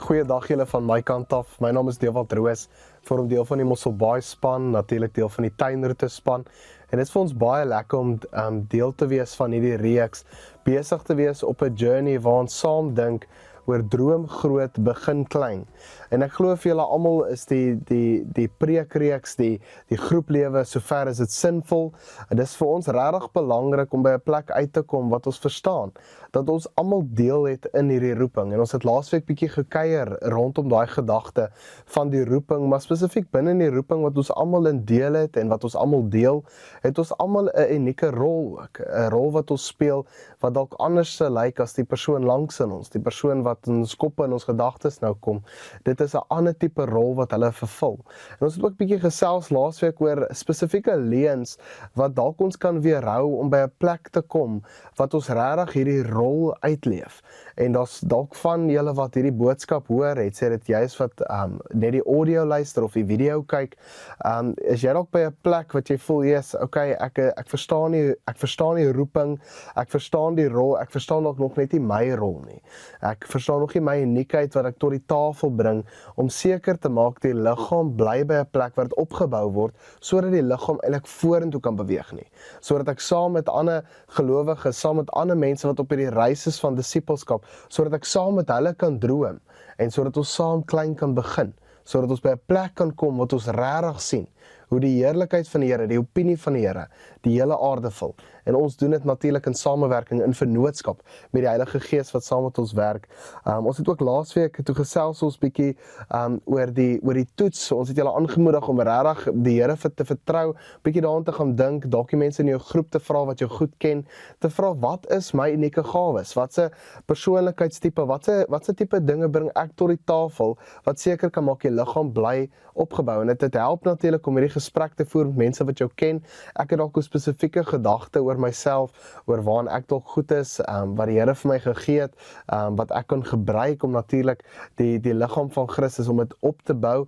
Goeiedag julle van my kant af. My naam is Dewald Roos, vorm deel van die Mosselbaai span, natuurlik deel van die tuinroete span. En dit is vir ons baie lekker om deel te wees van hierdie reeks, besig te wees op 'n journey waar ons saam dink oor droom groot, begin klein. En ek glo vir julle almal is die preekreeks, die groeplewe, sover is dit sinvol. En dis vir ons regtig belangrik om by 'n plek uit te kom wat ons verstaan, dat ons almal deel het in hierdie roeping. En ons het laasweek bietjie gekuier rondom daai gedagte van die roeping, maar spesifiek binne die roeping wat ons almal in deel het en wat ons almal deel, het ons almal 'n unieke rol ook, 'n rol wat ons speel wat dalk anders sou lyk as die persoon langs in ons, die persoon wat in ons koppe en ons gedagtes nou kom. Dit is 'n ander tipe rol wat hulle vervul. En ons het ook bietjie gesels laasweek oor spesifieke leuns wat dalk ons kan weerhou om by 'n plek te kom wat ons regtig hierdie rol uitleef. En daar's dalk van julle wat hierdie boodskap hoor, het sê dit juist wat net die audio luister of die video kyk, is jy dalk by 'n plek wat jy voel, yes, okay, ek verstaan die roeping, ek verstaan die rol, ek verstaan dalk nog net nie my rol nie. Ek verstaan nog nie my uniekheid wat ek tot die tafel bring om seker te maak die liggaam bly by 'n plek waar dit opgebou word sodat die liggaam eintlik vorentoe kan beweeg nie. Sodat ek saam met ander gelowiges, saam met ander mense wat op hierdie reis is van disippelskap, sodat ek saam met hulle kan droom en sodat ons saam klein kan begin, sodat ons by 'n plek kan kom wat ons regtig sien hoe die heerlikheid van die Here, die opinie van die Here, die hele aarde vul. En ons doen dit natuurlik in samewerking, in vennootskap met die Heilige Gees wat saam met ons werk. Ons het ook laasweek toe gesels ons bietjie oor die toets. Ons het julle aangemoedig om regtig die Here te vertrou, bietjie daaraan te gaan dink, dalk die mense in jou groep te vra wat jou goed ken, te vra wat is my unieke gawes? Watse persoonlikheidstipe, watse tipe dinge bring ek tot die tafel wat seker kan maak die liggaam bly opgebou. En dit help natuurlik om hierdie gesprek te voer met mense wat jou ken. Ek het dalk 'n spesifieke gedagte oor myself, oor waar ek dalk goed is, wat die Here vir my gegee het, wat ek kan gebruik om natuurlik die liggaam van Christus om dit op te bou,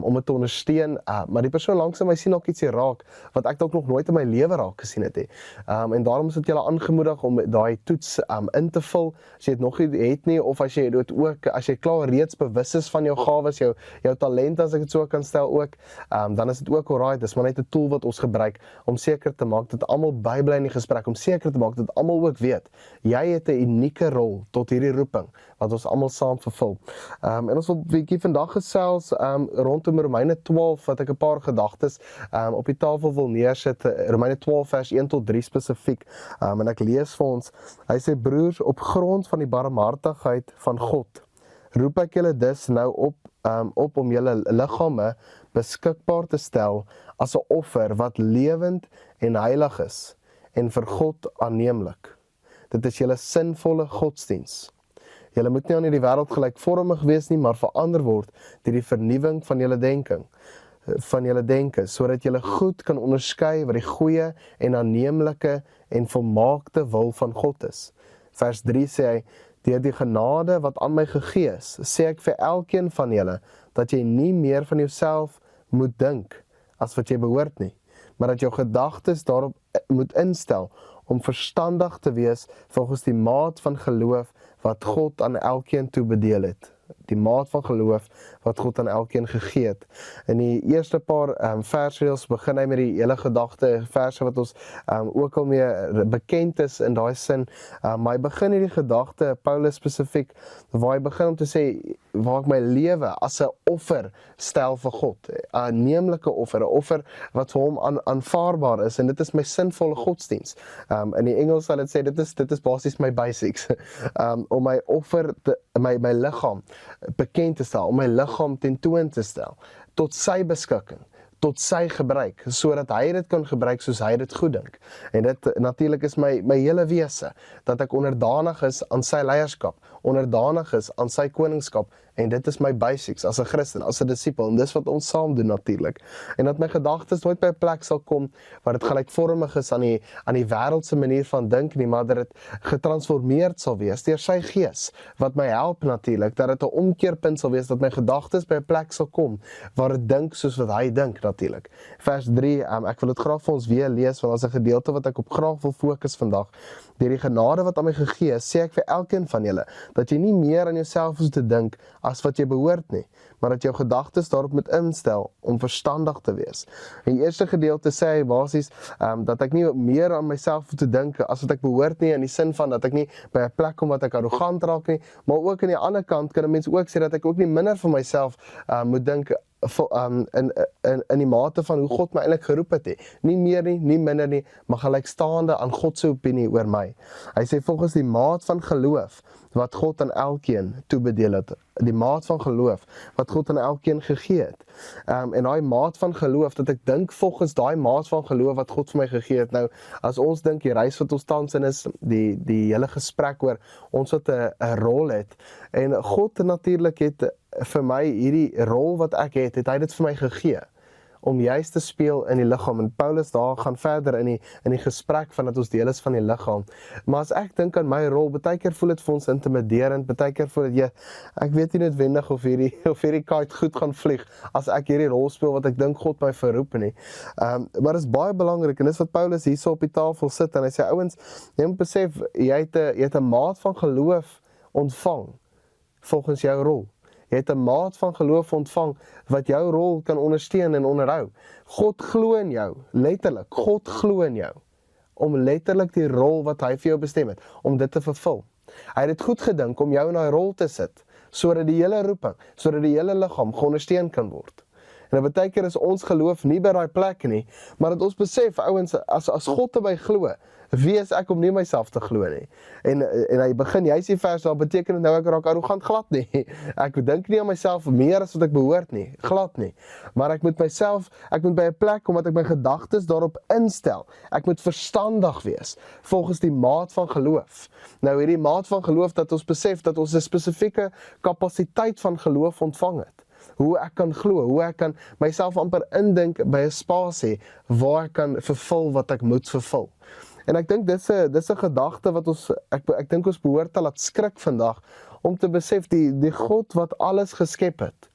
om dit te ondersteun, maar die persoon langs my sien ook ietsie raak wat ek dalk nog nooit in my lewe raak gesien het. En daarom is dit julle aangemoedig om daai toets in te vul, as jy dit nog nie het nie, of as jy dit ook, as jy klaar reeds bewus is van jou gawes, jou talent, as ek dit so kan stel ook, dan is dit ook alright, dis maar net 'n tool wat ons gebruik om seker te maak dat almal bybly in die gesprek, om seker te maak dat almal ook weet, jy het 'n unieke rol tot hierdie roeping, wat ons almal saam vervul. En ons wil 'n bietjie vandag gesels rondom Romeine 12, wat ek 'n paar gedagtes op die tafel wil neersit, Romeine 12 vers 1 tot 3 spesifiek, en ek lees vir ons, hy sê, broers, op grond van die barmhartigheid van God, roep ek julle dus nou op om julle liggame beskikbaar te stel as 'n offer wat lewend en heilig is en vir God aanneemlik. Dit is julle sinvolle godsdiens. Julle moet nie aan hierdie wêreld gelykvormig wees nie, maar verander word deur die vernuwing van julle denke, sodat julle goed kan onderskei wat die goeie en aanneemlike en volmaakte wil van God is. Vers 3 sê hy, deur die genade wat aan my gegee is, sê ek vir elkeen van julle, dat jy nie meer van jouself moet dink as wat jy behoort nie, maar dat jou gedagtes daarop moet instel om verstandig te wees volgens die maat van geloof wat God aan elkeen toebedeel het. Die maat van geloof wat God aan elkeen gegee het. In die eerste paar versreëls begin hy met die hele gedagte, verse wat ons ook al mee bekend is in daai sin, maar hy begin hierdie gedagte, Paulus spesifiek, waar hy begin om te sê, waar ek my lewe as 'n offer stel vir God, 'n aanneemlike offer, 'n offer wat vir hom aanvaarbaar is, en dit is my sinvolle godsdiens. In die Engels sal dit sê, dit is basies my basics, om my offer, my liggaam bekend te stel, om my liggaam tentoon te stel, tot sy beskikking, tot sy gebruik, sodat hy dit kan gebruik soos hy dit goed dink. En dit natuurlik is my hele wese, dat ek onderdanig is aan sy leierskap, onderdanig is aan sy koningskap, en dit is my basics as 'n Christen, as 'n disipel, en dis wat ons saam doen natuurlik. En dat my gedagtes nooit by 'n plek sal kom waar dit gelykvormig is aan die wêreldse manier van dink nie, maar dat dit getransformeerd sal wees deur sy gees, wat my help natuurlik, dat dit 'n omkeerpunt sal wees, dat my gedagtes by 'n plek sal kom waar dit dink soos wat hy dink natuurlik. Vers 3, ek wil dit graag vir ons weer lees, want as 'n gedeelte wat ek op graag wil fokus vandag. Deur die genade wat aan my gegee is, sê ek vir elkeen van julle, dat jy nie meer aan jouself hoef te dink as wat jy behoort nie, maar dat jou gedagtes daarop moet instel om verstandig te wees. In die eerste gedeelte sê hy basies dat ek nie meer aan myself hoef te dink as wat ek behoort nie, in die sin van dat ek nie by 'n plek kom wat ek arrogant raak nie, maar ook aan die ander kant kan 'n mens ook sê dat ek ook nie minder van myself moet dink in die mate van hoe God my eintlik geroep het. Nie meer nie, nie minder nie, maar gelykstaande aan God se opinie oor my. Hy sê volgens die maat van geloof wat God aan elkeen toebedeel het. Die maat van geloof wat God aan elkeen gegee het. En daai maat van geloof, dat ek dink volgens daai maat van geloof wat God vir my gegee het. Nou, as ons dink die reis wat ons tans in is, die hele gesprek oor ons wat 'n rol het, en God natuurlik het vir my hierdie rol wat ek het hy dit vir my gegee om juist te speel in die liggaam. En Paulus daar gaan verder in die gesprek van dat ons deel is van die liggaam. Maar as ek dink aan my rol, baie keer voel dit vir ons intimiderend, baie keer voel dit ek weet nie noodwendig of hierdie kite goed gaan vlieg as ek hierdie rol speel wat ek dink God my verroep nie. Maar dit is baie belangrik en dis wat Paulus hierso op die tafel sit en hy sê ouens, jy moet besef jy het 'n maat van geloof ontvang volgens jou rol. Jy het 'n maat van geloof ontvang wat jou rol kan ondersteun en onderhou. God glo in jou, letterlik. God glo in jou om letterlik die rol wat hy vir jou bestem het, om dit te vervul. Hy het dit goed gedink om jou in daai rol te sit, sodat die hele roeping, sodat die hele liggaam geondersteun kan word. En dit baie keer is ons geloof nie by daai plek nie, maar dat ons besef, ouens, as God te by glo, wie is ek om nie myself te glo nie? En hy begin juist die vers, daar beteken dit nou ek raak arrogant, glad nie. Ek dink nie aan myself meer as wat ek behoort nie, glad nie. Maar ek moet by 'n plek kom wat ek my gedagtes daarop instel. Ek moet verstandig wees, volgens die maat van geloof. Nou hierdie maat van geloof, dat ons besef dat ons 'n spesifieke kapasiteit van geloof ontvang het. Hoe ek kan glo, hoe ek kan myself amper indink by 'n spasie waar ek kan vervul wat ek moet vervul. En ek dink dis 'n gedagte wat ek dink ons behoort te laat skrik vandag, om te besef die God wat alles geskep het,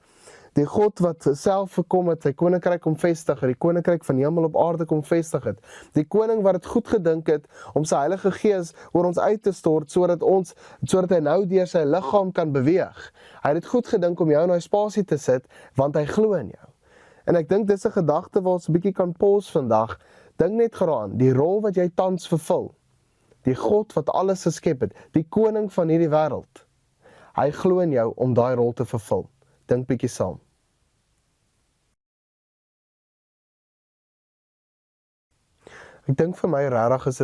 die God wat self gekom het, sy koninkryk kom vestig het, die koninkryk van hemel op aarde kom vestig het, die koning wat het goed gedink het, om sy Heilige Gees oor ons uit te stort, sodat hy nou deur sy liggaam kan beweeg. Hy het dit goed gedink om jou in daai spasie te sit, want hy glo in jou. En ek dink dis 'n gedagte waar ons 'n bietjie kan pause vandag. Dink net geraan, die rol wat jy tans vervul, die God wat alles geskep het, die koning van hierdie wêreld, hy glo in jou om daai rol te vervul. Dink bietjie saam. Ek dink vir my regtig is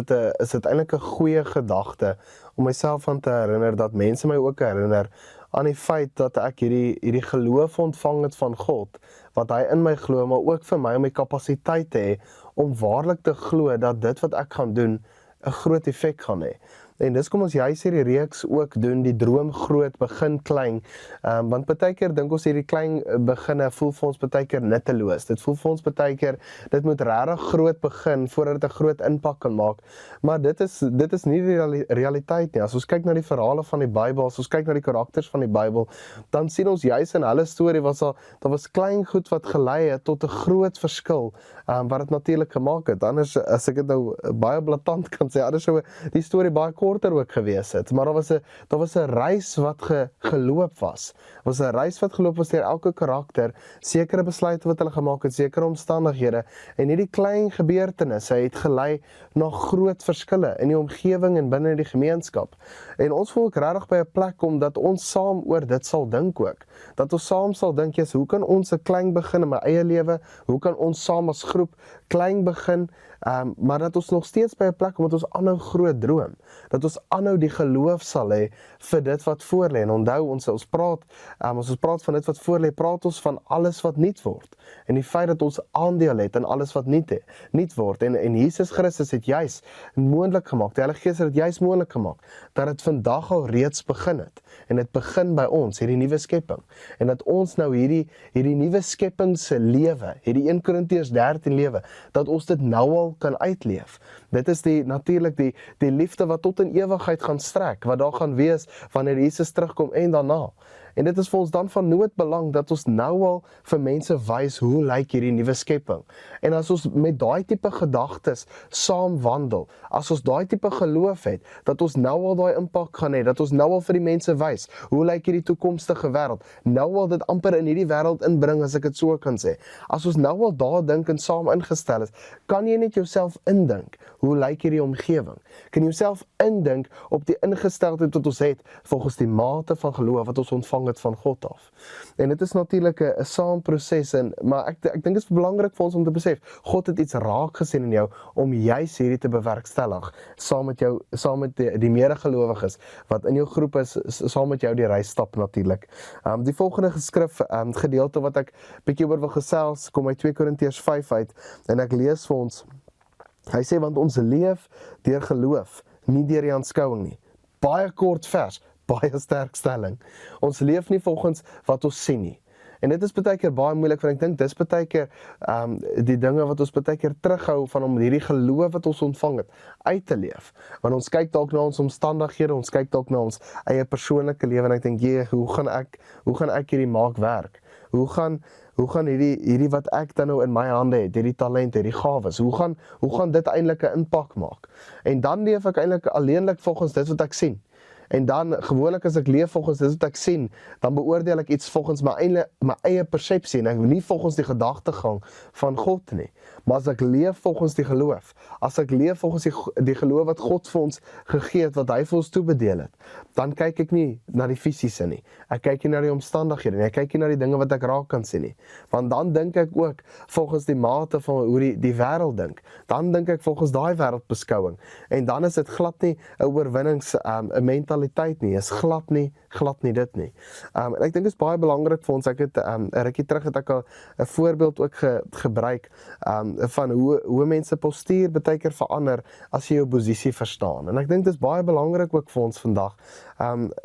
dit eintlik 'n goeie gedagte om myself aan te herinner, dat mense my ook herinner aan die feit dat ek hierdie geloof ontvang het van God, wat hy in my glo, maar ook vir my om die kapasiteit te hê om waarlik te glo dat dit wat ek gaan doen 'n groot effek gaan hê. En dis kom ons juist hierdie reeks ook doen, die droom groot, begin klein, want baie keer dink ons hierdie klein beginne voel vir ons baie keer nutteloos. Dit voel vir ons baie keer, dit moet regtig groot begin voordat dit 'n groot impak kan maak. Maar dit is nie die realiteit nie. As ons kyk na die verhale van die Bybel, as ons kyk na die karakters van die Bybel, dan sien ons juist in hulle storie daar was klein goed wat gelei het tot 'n groot verskil, wat dit natuurlik gemaak het. Anders, as ek dit nou baie blaatant kan sê, anders sou die storie baie korter ook gewees het, maar daar was 'n reis wat geloop was. Daar was 'n reis wat geloop was deur elke karakter, sekere besluite wat hulle gemaak het, sekere omstandighede, en hierdie klein gebeurtenisse het gelei na groot verskille in die omgewing en binne die gemeenskap. En ons wil ook regtig by 'n plek kom dat ons saam oor dit sal dink ook. Dat ons saam sal dink, hoe kan ons 'n klein begin in my eie lewe? Hoe kan ons saam as groep klein begin? Maar dat ons nog steeds by 'n plek kom, dat ons aanhou groot droom, dat ons aanhou die geloof sal hê vir dit wat voor lê. En onthou, ons praat van dit wat voor lê, praat ons van alles wat nuut word, en die feit dat ons aandeel het in alles wat nuut word, en Jesus Christus het juis moontlik gemaak, die Heilige Gees het dit juis moontlik gemaak, dat dit vandag al reeds begin het, en dit begin by ons, hierdie nuwe skepping, en dat ons nou hierdie nuwe skepping se lewe, hierdie 1 Korintiërs 13 lewe, dat ons dit nou al kan uitleef. Dit is natuurlik die liefde wat tot in ewigheid gaan strek, wat daar gaan wees wanneer Jesus terugkom en daarna. En dit is vir ons dan van noodbelang dat ons nou al vir mense wys hoe lyk hierdie nuwe skepping. En as ons met daai tipe gedagtes saam wandel, as ons daai tipe geloof het, dat ons nou al daai impak gaan hê, dat ons nou al vir die mense wys, hoe lyk hierdie toekomstige wêreld, nou al dit amper in hierdie wêreld inbring, as ek dit so kan sê. As ons nou al daar dink en saam ingestel is, kan jy net jouself indink, hoe lyk hierdie omgewing? Kan jy jouself indink op die ingesteldheid wat ons het, volgens die mate van geloof wat ons ontvang het van God af. En dit is natuurlik 'n saamproses, maar ek dink dit is belangrik vir ons om te besef, God het iets raak gesien in jou, om juis hierdie te bewerkstellig, saam met die medegelowiges, wat in jou groep is, saam met jou die reis stap natuurlik. Die volgende geskrif, gedeelte wat ek bietjie oor wil gesels, kom uit 2 Korintiërs 5 uit, en ek lees vir ons. Hy sê, want ons leef deur geloof, nie deur die aanskouing nie. Baie kort vers, baie sterk stelling. Ons leef nie volgens wat ons sien nie. En dit is baie keer baie moeilik, want ek dink dis baie keer die dinge wat ons baie keer terughou van om hierdie geloof wat ons ontvang het, uit te leef. Want ons kyk dalk na ons omstandighede, ons kyk dalk na ons eie persoonlike lewe, en ek dink, hoe gaan ek hierdie maak werk? Hoe gaan hierdie wat ek dan nou in my hande het, hierdie talent, hierdie gawes, hoe gaan dit eintlik 'n impak maak? En dan leef ek eintlik alleenlik volgens dit wat ek sien. En dan, gewoonlik as ek leef volgens dit wat ek sien, dan beoordeel ek iets volgens my eie persepsie, en ek nie volgens die gedagtegang van God nie. Maar as ek leef volgens die geloof, as ek leef volgens die geloof wat God vir ons gegee het, wat hy vir ons toebedeel het, dan kyk ek nie na die fisiese nie. Ek kyk nie na die omstandighede nie, ek kyk nie na die dinge wat ek raak kan sien nie. Want dan dink ek ook volgens die mate van hoe die wêreld dink. Dan dink ek volgens daai wêreldbeskouing. En dan is dit glad nie 'n oorwinnings, 'n mentaliteit nie, is glad nie dit nie. En ek dink dit is baie belangrik vir ons. Ek het 'n rukkie terug het ek al 'n voorbeeld ook gebruik van hoe mense postuur baie keer verander as jy jou posisie verstaan. En ek dink dit is baie belangrik ook vir ons vandag.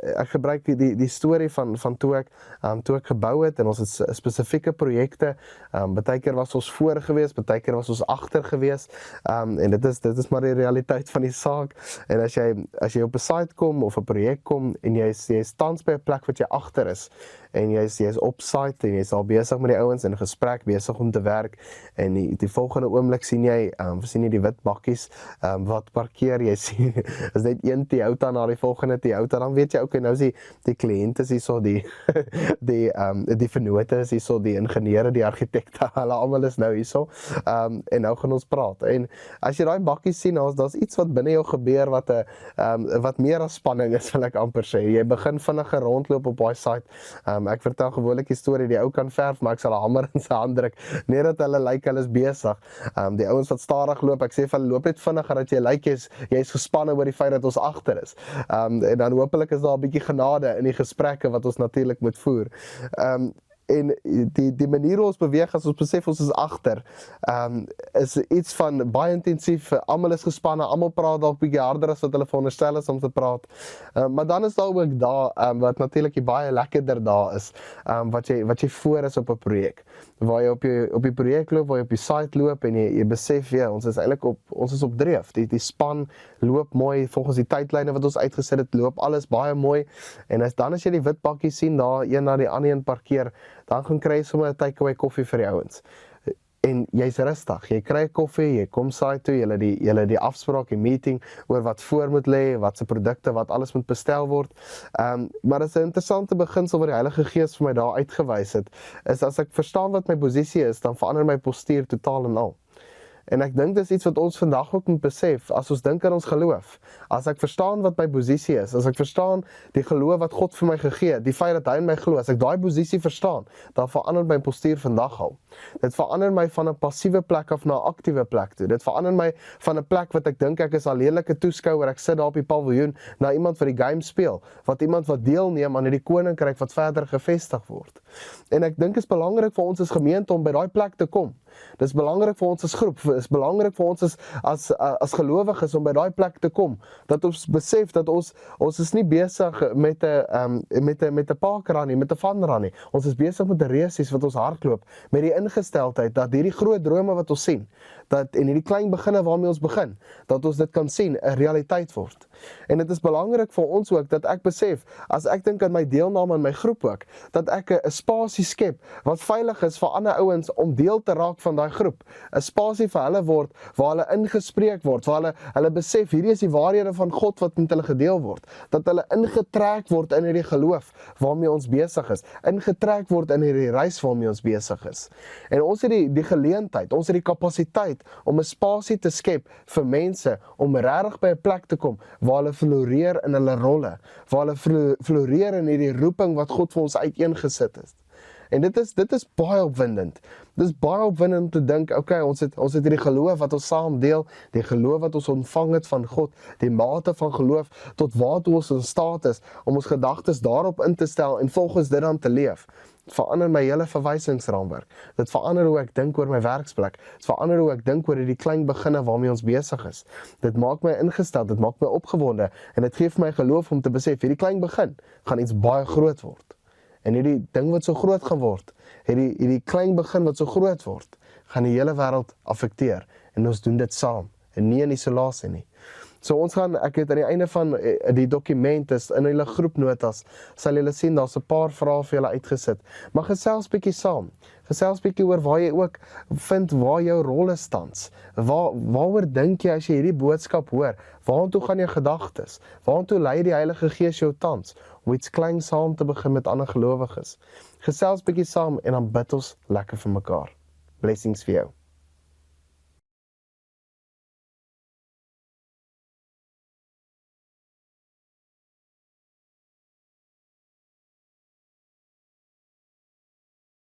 Ek gebruik die storie van toe ek gebou het, en ons het spesifieke projekte, baie keer was ons voor gewees, baie keer was ons agter gewees, en dit is maar die realiteit van die saak. En as jy op 'n site kom of 'n projek kom, en jy is tans by 'n plek wat jy agter is, en jy is op site, en jy is al besig met die ouens in gesprek, besig om te werk, en die volgende oomblik sien jy die wit bakkies wat parkeer, jy sien, is net een Toyota na die volgende Toyota, dan weet jy, okay, nou is die kliënte is hierso, die vennote is hierso, die ingenieure, die argitekte, hulle almal is nou hierso, en nou gaan ons praat. En as jy daai bakkies sien, daar's iets wat binne jou gebeur, wat meer as spanning is, wil ek amper sê. Jy begin vinniger rondloop op daai site. Ek vertel gewoonlik die storie, die ou kan verf, maar ek sal 'n hamer in sy hand druk, net dat hulle lyk hulle is besig. Die ouens wat stadig loop, ek sê van loop net vinniger, dat jy lyk jy is gespanne oor die feit dat ons agter is. En dan hopelik is daar 'n bietjie genade in die gesprekke wat ons natuurlik moet voer. En die manier hoe ons beweeg, as ons besef ons is agter, is iets van baie intensief, almal is gespanne, almal praat dalk bietjie harder as wat hulle veronderstel is om te praat. Maar dan is daar ook wat natuurlik baie lekkerder daar is, wat jy voor is op 'n projek. Waar jy op die projek loop, waar jy op die site loop, en jy besef, ons is eintlik op dreef. Die span loop mooi, volgens die tydlyne wat ons uitgesit het, loop alles baie mooi. En dan as jy die wit bakkie sien, daar een na die ander een parkeer, dan gaan kry jy sommer 'n takeaway koffie vir die ouens. En jy's rustig, jy kry koffie, jy kom site toe, julle die afspraak, die meeting oor wat voor moet lê, wat se produkte, wat alles moet bestel word. Maar dit is 'n interessante beginsel wat die Heilige Gees vir my daar uitgewys het, is as ek verstaan wat my posisie is, dan verander my postuur totaal en al. En ek dink dis iets wat ons vandag ook moet besef, as ons dink aan ons geloof. As ek verstaan wat my posisie is, as ek verstaan die geloof wat God vir my gegee het, die feit dat hy in my glo, as ek daai posisie verstaan, dan verander my postuur vandag al. Dit verander my van 'n passiewe plek af na 'n aktiewe plek toe. Dit verander my van 'n plek wat ek dink ek is alleenlike toeskouer, ek sit daar op die paviljoen, na iemand wat die game speel, wat iemand wat deelneem aan hierdie koninkryk wat verder gevestig word. En ek dink dit is belangrik vir ons as gemeente om by daai plek te kom. Dit is belangrik vir ons as groep, dit is belangrik vir ons as gelowiges om by daai plek te kom, dat ons besef dat ons is nie besig met 'n parkrun nie, met 'n funrun nie. Ons is besig met 'n race wat ons hardloop, met die ingesteldheid dat hierdie groot drome wat ons sien, dat en hierdie klein beginne waarmee ons begin, dat ons dit kan sien, 'n realiteit word. En dit is belangrik vir ons ook, dat ek besef, as ek dink aan my deelname in my groep ook, dat ek 'n spasie skep, wat veilig is vir ander ouens om deel te raak van daai groep. 'n Spasie vir hulle word, waar hulle ingespreek word, waar hulle besef, hierdie is die waarhede van God wat met hulle gedeel word, dat hulle ingetrek word in hierdie geloof waarmee ons besig is, ingetrek word in hierdie reis waarmee ons besig is. En ons het die geleentheid, ons het die kapasiteit om 'n spasie te skep vir mense om regtig by 'n plek te kom waar hulle floreer in hulle rolle, waar hulle floreer in hierdie roeping wat God vir ons uiteengesit het. En dit is baie opwindend. Dit is baie opwindend om te dink, okay, ons het hierdie geloof wat ons saam deel, die geloof wat ons ontvang het van God, die mate van geloof tot waartoe ons in staat is om ons gedagtes daarop in te stel en volgens dit dan te leef. Dit verander my hele verwysingsraamwerk. Dit verander hoe ek dink oor my werksplek. Dit verander hoe ek dink oor hierdie klein beginne waarmee ons besig is. Dit maak my ingestel, dit maak my opgewonde en dit gee vir my geloof om te besef, hierdie klein begin gaan iets baie groot word. En hierdie ding wat so groot gaan word, hierdie klein begin wat so groot word, gaan die hele wêreld affekteer. En ons doen dit saam, en nie in isolasie nie. So ons gaan, ek het aan die einde van die dokument is, in hulle groepnotas, sal julle sien, daar's 'n paar vrae vir julle uitgesit. Maar gesels bietjie saam. Gesels bietjie oor waar jy ook vind waar jou rol is tans. Waaroor dink jy as jy hierdie boodskap hoor? Waartoe gaan jou gedagtes? Waartoe lei die Heilige Gees jou tans? Om iets klein saam te begin met ander gelowiges. Gesels bietjie saam en dan bid ons lekker vir mekaar. Blessings vir jou.